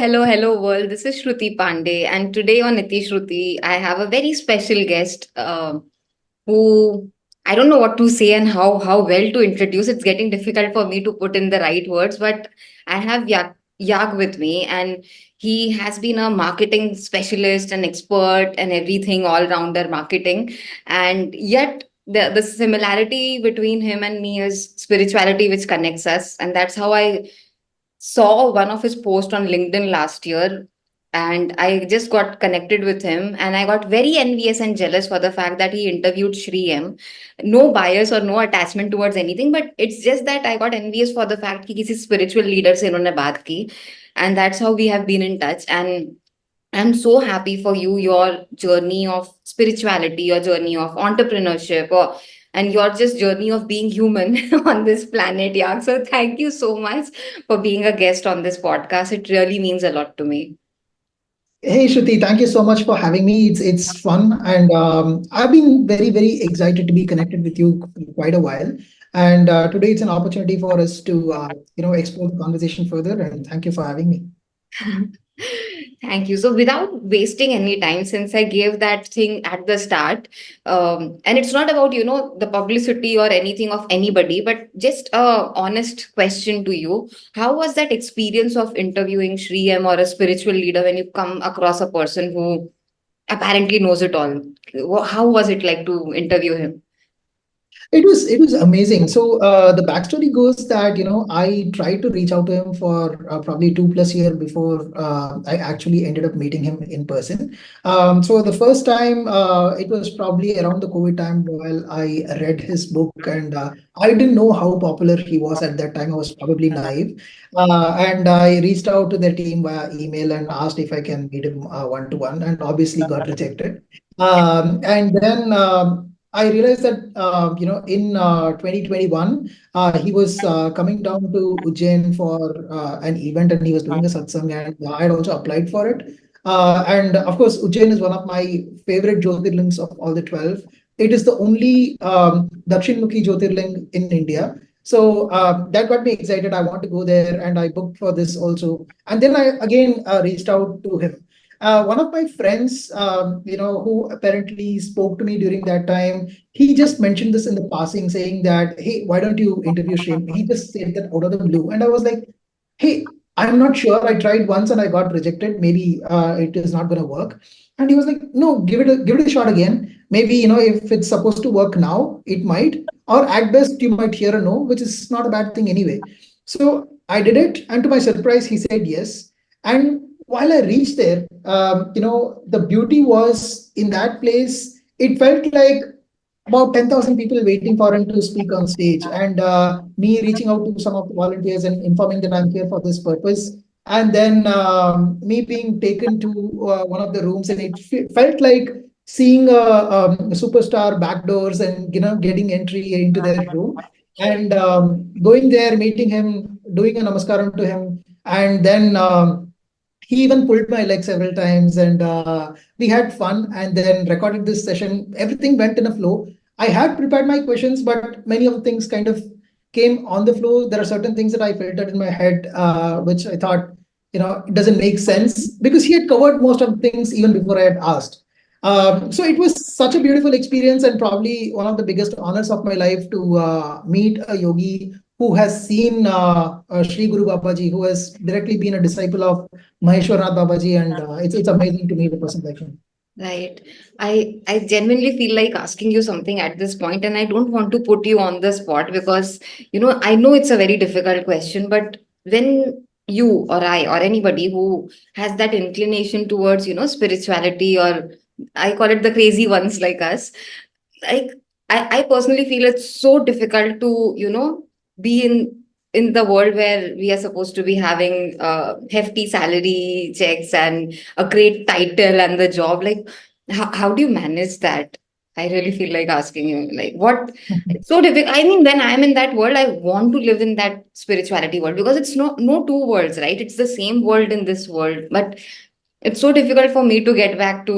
Hello, world. This is Shruti Pandey, and today on itishruti, I have a very special guest who I don't know what to say and how well to introduce. It's getting difficult for me to put in the right words, but I have Yaag with me, and he has been a marketing specialist and expert and everything all rounder marketing, and yet. The similarity between him and me is spirituality, which connects us, and that's how I saw one of his posts on LinkedIn last year, and I just got connected with him, and I got very envious and jealous for the fact that he interviewed Shri M. No bias or no attachment towards anything, but it's just that I got envious for the fact कि किसी spiritual leader से इन्होंने बात की, and that's how we have been in touch. And I'm so happy for you, your journey of spirituality, your journey of entrepreneurship, and your just journey of being human on this planet, yeah. So thank you so much for being a guest on this podcast. It really means a lot to me. Hey Shruti, thank you so much for having me. It's fun, and I've been very excited to be connected with you for quite a while. And today it's an opportunity for us to explore the conversation further. And thank you for having me. Thank you. So, without wasting any time, since I gave that thing at the start, and it's not about, the publicity or anything of anybody, but just a honest question to you. How was that experience of interviewing Shri M or a spiritual leader when you come across a person who apparently knows it all? How was it like to interview him? It was amazing. So the backstory goes that I tried to reach out to him for probably 2+ years before I actually ended up meeting him in person. So the first time it was probably around the COVID time while I read his book, and I didn't know how popular he was at that time. I was probably naive, and I reached out to their team via email and asked if I can meet him one to one, and obviously got rejected. And then. I realized that in 2021 he was coming down to Ujjain for an event, and he was doing a satsang, and I had also applied for it. And of course, Ujjain is one of my favorite Jyotirlings of all the 12. It is the only Dakshinmukhi Jyotirling in India. So that got me excited. I want to go there, and I booked for this also. And then I again reached out to him. One of my friends, who apparently spoke to me during that time, he just mentioned this in the passing, saying that, "Hey, why don't you interview Shane?" He just said that out of the blue, and I was like, "Hey, I'm not sure. I tried once and I got rejected. Maybe it is not going to work." And he was like, "No, give it a shot again. Maybe if it's supposed to work now, it might, or at best you might hear a no, which is not a bad thing anyway." So I did it, and to my surprise, he said yes. And while I reached there, the beauty was in that place. It felt like about 10,000 people waiting for him to speak on stage, and me reaching out to some of the volunteers and informing that I'm here for this purpose. And then me being taken to one of the rooms, and it felt like seeing a superstar backdoors and getting entry into their room, and going there, meeting him, doing a namaskaram to him, and then he even pulled my leg several times, and we had fun and then recorded this session. Everything went in a flow. I had prepared my questions, but many of the things kind of came on the flow. There are certain things that I filtered in my head, which I thought, it doesn't make sense because he had covered most of the things even before I had asked. So it was such a beautiful experience, and probably one of the biggest honors of my life to meet a yogi who has seen Sri Guru Babaji, who has directly been a disciple of Maheshwarnath Babaji, and it's amazing to meet a person like him. Right. I genuinely feel like asking you something at this point, and I don't want to put you on the spot because, I know it's a very difficult question, but when you or I or anybody who has that inclination towards, spirituality, or I call it the crazy ones like us, like I personally feel it's so difficult to, be in the world where we are supposed to be having hefty salary checks and a great title and the job. Like, how do you manage that? I really feel like asking you, like, what? It's so difficult. I mean, when I'm in that world, I want to live in that spirituality world because it's no two worlds, right? It's the same world in this world, but it's so difficult for me to get back to,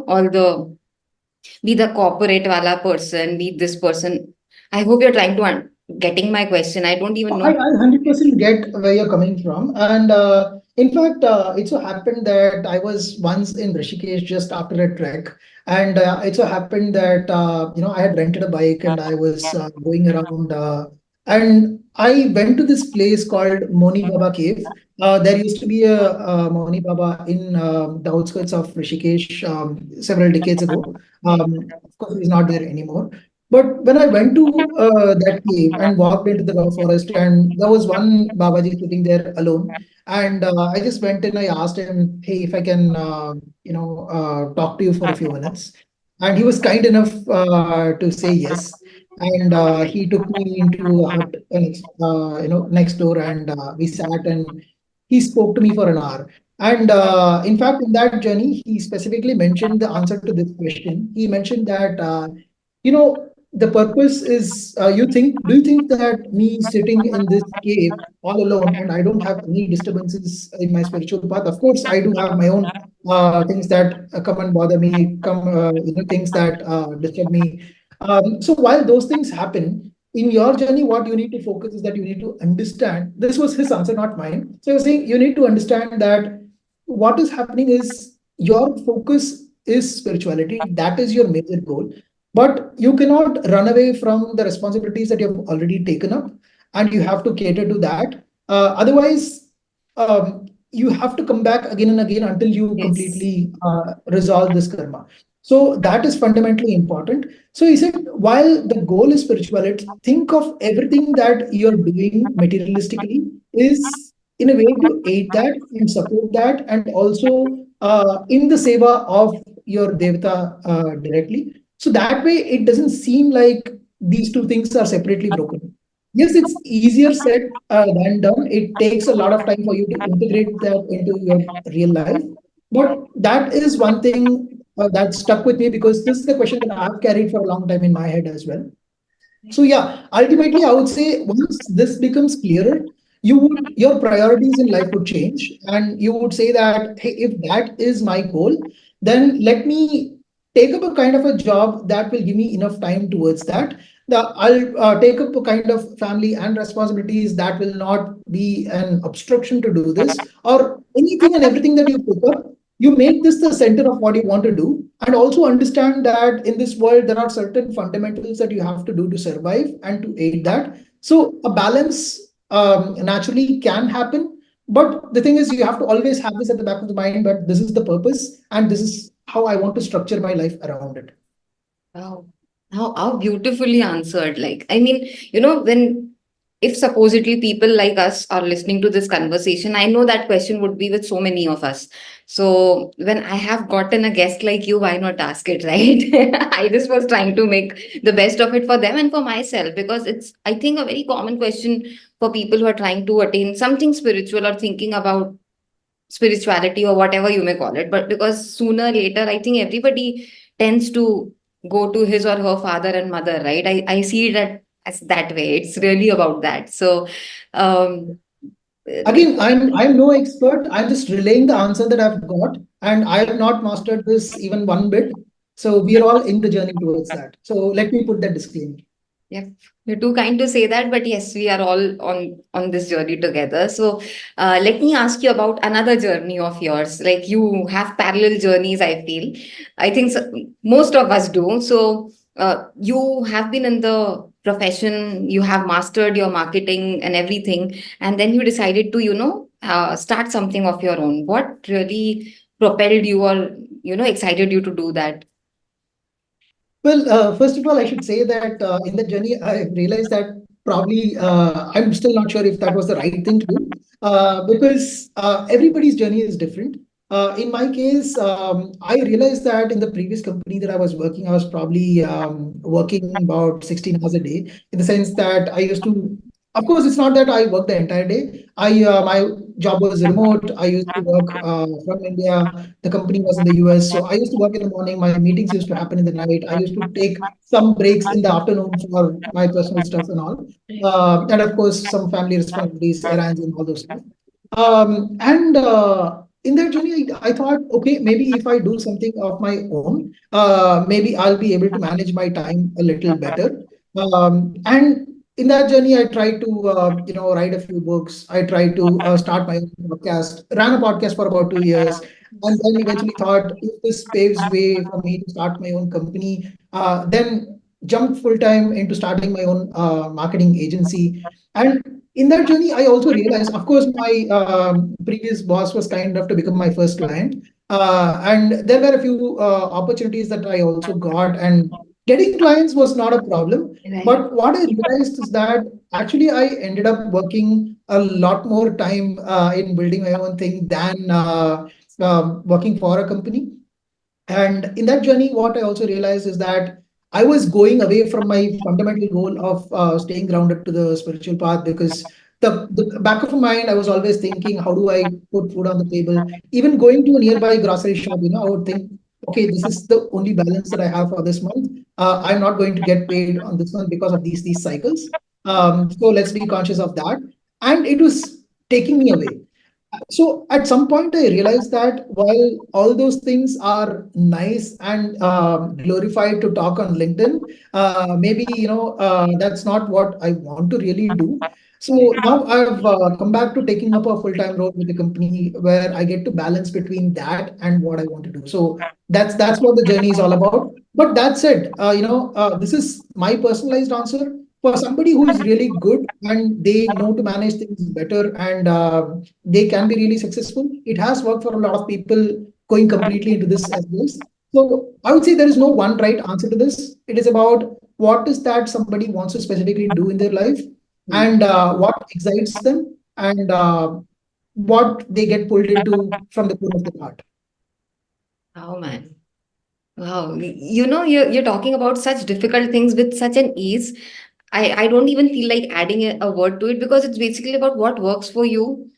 all the be the corporate wala person, be this person. I hope you're trying to getting my question. I don't even I know. 100% get where you're coming from. And In fact, it so happened that I was once in Rishikesh just after a trek, and it so happened that I had rented a bike and I was going around, and I went to this place called Moni Baba Cave. There used to be a Moni Baba in the outskirts of Rishikesh several decades ago. Of course, he's not there anymore. But when I went to that cave and walked into the raw forest, and there was one Babaji sitting there alone, and I just went in. I asked him, "Hey, if I can, talk to you for a few minutes." And he was kind enough to say yes. And he took me into a hut next door, and we sat and he spoke to me for an hour. And in fact, in that journey, he specifically mentioned the answer to this question. He mentioned that the purpose is do you think that me sitting in this cave all alone and I don't have any disturbances in my spiritual path? Of course, I do have my own things that come and bother me, things that disturb me. So while those things happen in your journey, what you need to focus is that you need to understand. This was his answer, not mine. So I was saying you need to understand that what is happening is your focus is spirituality. That is your major goal, but you cannot run away from the responsibilities that you have already taken up, and you have to cater to that. Otherwise, you have to come back again and again until you Yes. completely resolve this karma. So that is fundamentally important. So he said, while the goal is spirituality, think of everything that you're doing materialistically is in a way to aid that and support that, and also in the seva of your devata directly. So that way, it doesn't seem like these two things are separately broken. Yes, it's easier said than done. It takes a lot of time for you to integrate that into your real life. But that is one thing that stuck with me, because this is the question that I've carried for a long time in my head as well. So yeah, ultimately, I would say once this becomes clearer, your priorities in life would change, and you would say that, hey, if that is my goal, then let me take up a kind of a job that will give me enough time towards that. I'll take up a kind of family and responsibilities that will not be an obstruction to do this, or anything and everything that you pick up. You make this the center of what you want to do, and also understand that in this world there are certain fundamentals that you have to do to survive and to aid that. So a balance naturally can happen, but the thing is you have to always have this at the back of the mind, but this is the purpose and this is how I want to structure my life around it. Wow. How beautifully answered. Like, I mean, when if supposedly people like us are listening to this conversation, I know that question would be with so many of us. So when I have gotten a guest like you, why not ask it, right? I just was trying to make the best of it for them and for myself, because it's, I think, a very common question for people who are trying to attain something spiritual or thinking about spirituality or whatever you may call it. But because sooner or later, I think everybody tends to go to his or her father and mother, right? I see that as that way. It's really about that. So um like, Again, I'm no expert. I'm just relaying the answer that I've got, and I have not mastered this even one bit. So we are all in the journey towards that. So let me put that disclaimer. yeah, you're too kind to say that, but yes, we are all on this journey together. So, let me ask you about another journey of yours. Like, you have parallel journeys, I feel. I think so, most of us do. So, you have been in the profession, you have mastered your marketing and everything, and then you decided to, start something of your own. What really propelled you, or excited you to do that? Well, first of all, I should say that in the journey, I realized that probably I'm still not sure if that was the right thing to do, because everybody's journey is different. In my case, I realized that in the previous company that I was working, I was probably working about 16 hours a day, in the sense that I used to, of course, it's not that I worked the entire day. My job was remote. I used to work from India. The company was in the US. So I used to work in the morning. My meetings used to happen in the night. I used to take some breaks in the afternoon for my personal stuff and all. And of course, some family responsibilities, errands, and all those stuff. And in that journey, I thought, okay, maybe if I do something of my own, maybe I'll be able to manage my time a little better. And in that journey, I tried to write a few books. I tried to start my own podcast. Ran a podcast for about 2 years, and then eventually thought if this paves way for me to start my own company, then jumped full time into starting my own marketing agency. And in that journey, I also realized, of course, my previous boss was kind enough to become my first client, and there were a few opportunities that I also got, and getting clients was not a problem. Right. But what I realized is that actually I ended up working a lot more time in building my own thing than working for a company. And in that journey, what I also realized is that I was going away from my fundamental goal of staying grounded to the spiritual path, because the back of my mind, I was always thinking, how do I put food on the table? Even going to a nearby grocery shop, I would think, okay, this is the only balance that I have for this month. I'm not going to get paid on this one because of these cycles. So let's be conscious of that. And it was taking me away. So at some point, I realized that while all those things are nice and glorified to talk on LinkedIn, maybe that's not what I want to really do. So now I've come back to taking up a full-time role with the company where I get to balance between that and what I want to do. So that's what the journey is all about. But that said, this is my personalized answer. For somebody who is really good and they know to manage things better, and they can be really successful. It has worked for a lot of people going completely into this as well. So I would say there is no one right answer to this. It is about what is that somebody wants to specifically do in their life, Hmm. and what excites them, and what they get pulled into from the core of their heart. Oh man. Wow. You're talking about such difficult things with such an ease. I don't even feel like adding a word to it because it's basically about what works for you.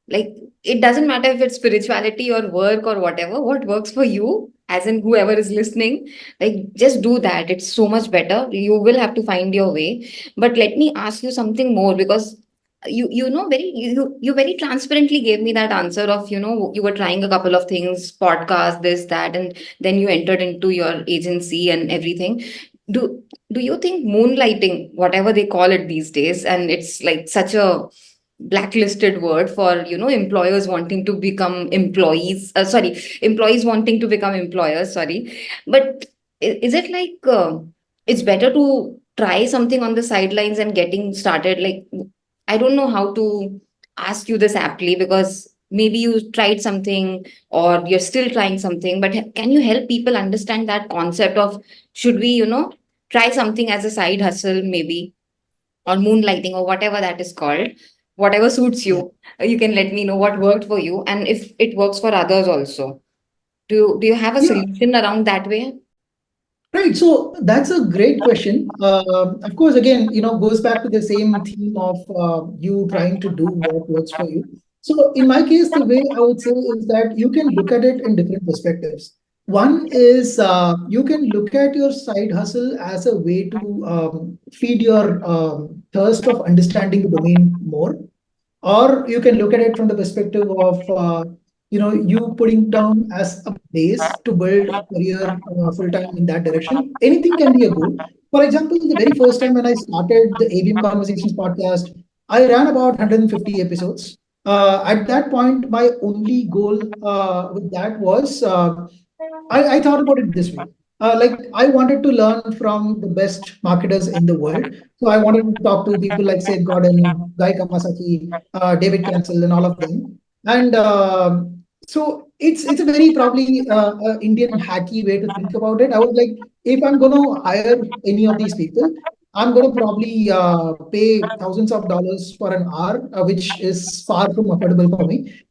Like, it doesn't matter if it's spirituality or work or whatever, what works for you, as in whoever is listening, like just do that. It's so much better. You will have to find your way. But let me ask you something more, because you very transparently gave me that answer of, you were trying a couple of things, podcast, this, that, and then you entered into your agency and everything. Do you think moonlighting, whatever they call it these days, and it's like such a blacklisted word for, employers wanting to become employees, sorry, employees wanting to become employers, sorry, but is it like, it's better to try something on the sidelines and getting started? Like, I don't know how to ask you this aptly, because maybe you tried something or you're still trying something, but can you help people understand that concept of, should we, try something as a side hustle, maybe, or moonlighting, or whatever that is called, whatever suits Yeah. you. You can let me know what worked for you and if it works for others also. Do you have a Yeah. solution around that way? Right. So that's a great question. Of course, again, goes back to the same theme of you trying to do what works for you. So in my case, the way I would say is that you can look at it in different perspectives. One is you can look at your side hustle as a way to feed your thirst of understanding the domain more, or you can look at it from the perspective of you putting down as a base to build a career full time in that direction. Anything can be a goal. For example, the very first time when I started the ABM Conversations podcast, I ran about 150 episodes. At that point, my only goal with that was I thought about it this way. Like I wanted to learn from the best marketers in the world. So I wanted to talk to people like Seth Godin, Guy Kamasaki, David Cancel, and all of them. And so it's a very probably Indian hacky way to think about it. I was like, if I'm going to hire any of these people, I'm going to probably pay thousands of dollars for an hour, which is far from affordable for me.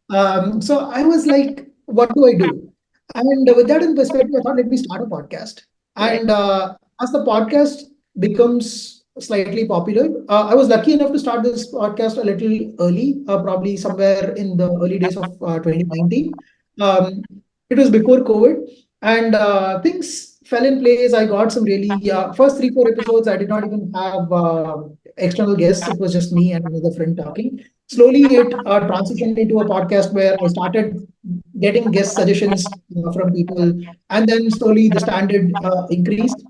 So I was like, what do I do? And with that in perspective, I thought, let me start a podcast. Right. And as the podcast becomes slightly popular, I was lucky enough to start this podcast a little early, probably somewhere in the early days of 2019. Um, it was before COVID, and things fell in place. I got some really first 3 4 episodes. I did not even have external guests. It was just me and another friend talking. Slowly, it transitioned into a podcast where I started getting guest suggestions from people, and then slowly the standard increased.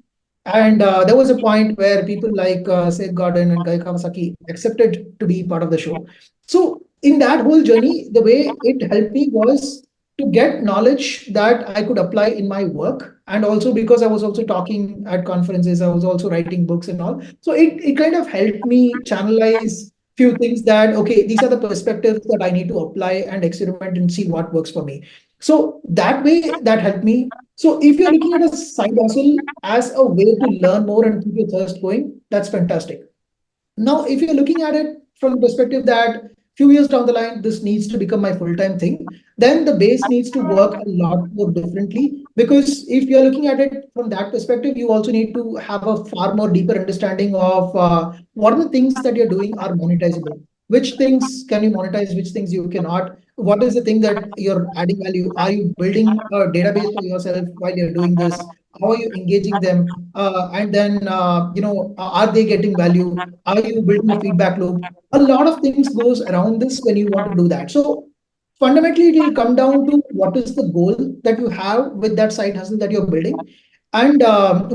And there was a point where people like Seth Godin and Guy Kawasaki accepted to be part of the show. So in that whole journey, the way it helped me was to get knowledge that I could apply in my work. And also because I was also talking at conferences, I was also writing books and all. So it kind of helped me channelize few things that, okay, these are the perspectives that I need to apply and experiment and see what works for me. So that way, that helped me. So if you're looking at a side hustle as a way to learn more and keep your thirst going, that's fantastic. Now, if you're looking at it from the perspective that few years down the line, this needs to become my full-time thing, then the base needs to work a lot more differently. Because if you're looking at it from that perspective, you also need to have a far more deeper understanding of what are the things that you're doing are monetizable. Which things can you monetize, which things you cannot? What is the thing that you're adding value? Are you building a database for yourself while you're doing this? How are you engaging them? And then, are they getting value? Are you building a feedback loop? A lot of things goes around this when you want to do that. So fundamentally, it will come down to what is the goal that you have with that side hustle that you're building. And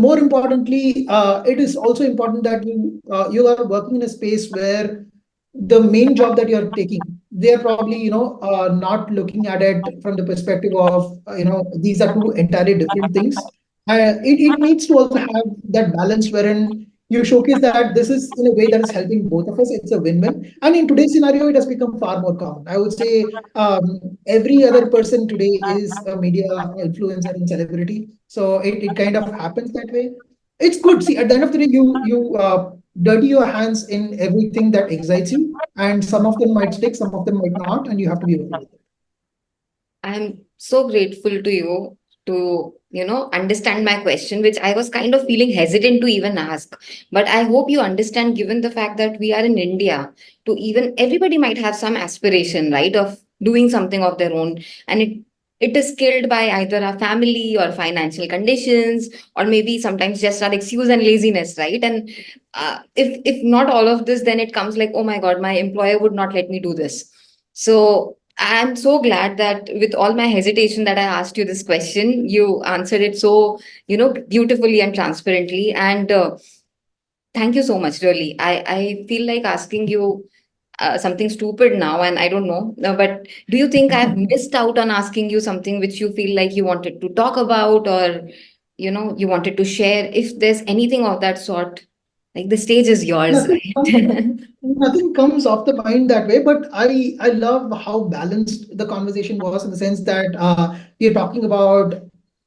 more importantly, it is also important that you are working in a space where the main job that you're taking, they're probably not looking at it from the perspective of these are two entirely different things. It needs to also have that balance wherein you showcase that this is in a way that is helping both of us. It's a win-win. And in today's scenario, it has become far more common. I would say every other person today is a media influencer and celebrity. So it kind of happens that way. It's good. See, at the end of the day, you dirty your hands in everything that excites you, and some of them might stick, some of them might not, and you have to be okay with it. I'm so grateful to you to, understand my question, which I was kind of feeling hesitant to even ask. But I hope you understand, given the fact that we are in India, to even everybody might have some aspiration, right, of doing something of their own. And it is killed by either our family or financial conditions, or maybe sometimes just our excuse and laziness, right? And if not all of this, then it comes like, oh my God, my employer would not let me do this. So I'm so glad that with all my hesitation that I asked you this question, you answered it so, beautifully and transparently. And thank you so much, really. I feel like asking you something stupid now, and I don't know. But do you think I've missed out on asking you something which you feel like you wanted to talk about, or, you wanted to share? If there's anything of that sort, like the stage is yours, Nothing right? nothing comes off the mind that way, but I love how balanced the conversation was in the sense that we are talking about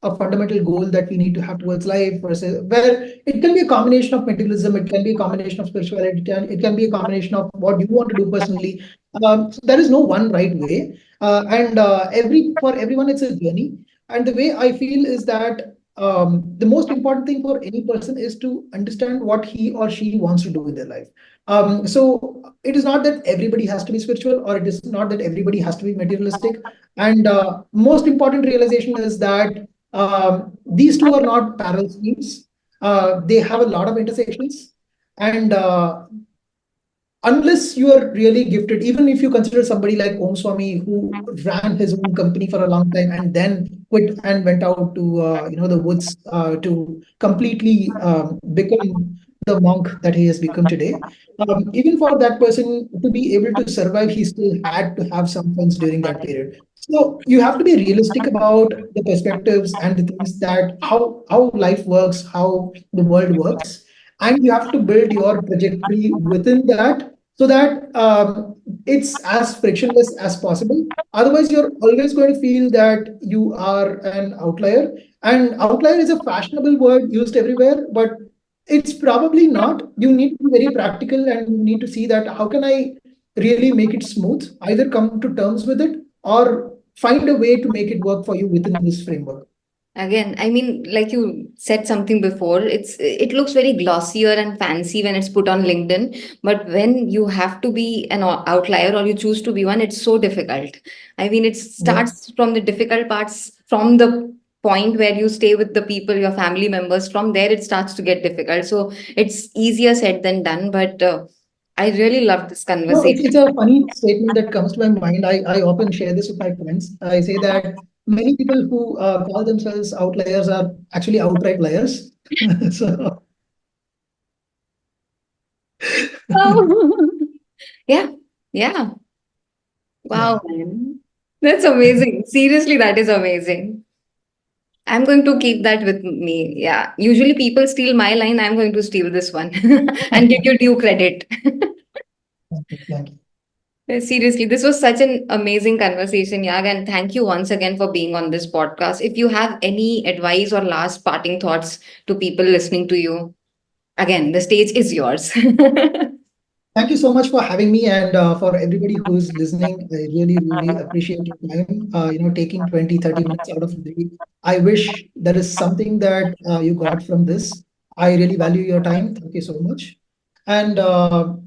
a fundamental goal that we need to have towards life versus where it can be a combination of materialism, it can be a combination of spirituality, it can be a combination of what you want to do personally. So there is no one right way, and every for everyone it's a journey. And the way I feel is that the most important thing for any person is to understand what he or she wants to do in their life. So it is not that everybody has to be spiritual, or it is not that everybody has to be materialistic. And most important realization is that these two are not parallel streams. They have a lot of intersections, and unless you are really gifted, even if you consider somebody like Om Swami who ran his own company for a long time and then quit and went out to the woods to completely become the monk that he has become today. Even for that person to be able to survive, he still had to have some funds during that period. So you have to be realistic about the perspectives and the things that how life works, how the world works, and you have to build your trajectory within that so that it's as frictionless as possible. Otherwise, you're always going to feel that you are an outlier. And outlier is a fashionable word used everywhere, but it's probably not. You need to be very practical and you need to see that how can I really make it smooth, either come to terms with it or find a way to make it work for you within this framework. Again, I mean, like you said something before, it looks very glossier and fancy when it's put on LinkedIn, but when you have to be an outlier or you choose to be one, it's so difficult. I mean, it Yeah. starts from the difficult parts, from the point where you stay with the people, your family members. From there, it starts to get difficult. So it's easier said than done. But I really love this No, it's conversation. a funny statement that comes to my mind. I often share this with my friends. I say that many people who call themselves outliers are actually outright liars. So Oh. Yeah, yeah. yeah, Wow, man. That's amazing. Seriously, that is amazing. I'm going to keep that with me. Yeah. Usually people steal my line. I'm going to steal this one and give you due credit. thank you. Seriously, this was such an amazing conversation, Yag, and thank you once again for being on this podcast. If you have any advice or last parting thoughts to people listening to you, again, the stage is yours. Thank you so much for having me, and for everybody who's listening. I really, really appreciate your time. Taking 20, 30 minutes out of the day. I wish there is something that you got from this. I really value your time. Thank you so much. And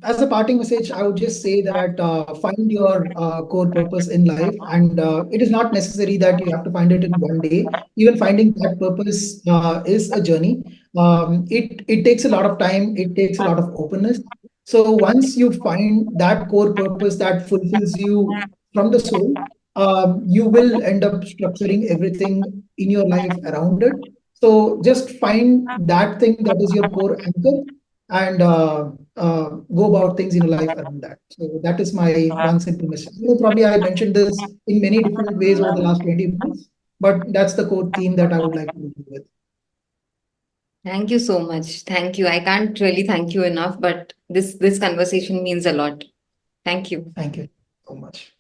as a parting message, I would just say that find your core purpose in life. And it is not necessary that you have to find it in one day. Even finding that purpose is a journey. It takes a lot of time, it takes a lot of openness. So once you find that core purpose that fulfills you from the soul, you will end up structuring everything in your life around it. So just find that thing that is your core anchor and go about things in your life around that. So that is my one simple message. Probably I mentioned this in many different ways over the last 20 minutes, but that's the core theme that I would like to leave with. Thank you so much. Thank you. I can't really thank you enough, but this conversation means a lot. Thank you. Thank you so much.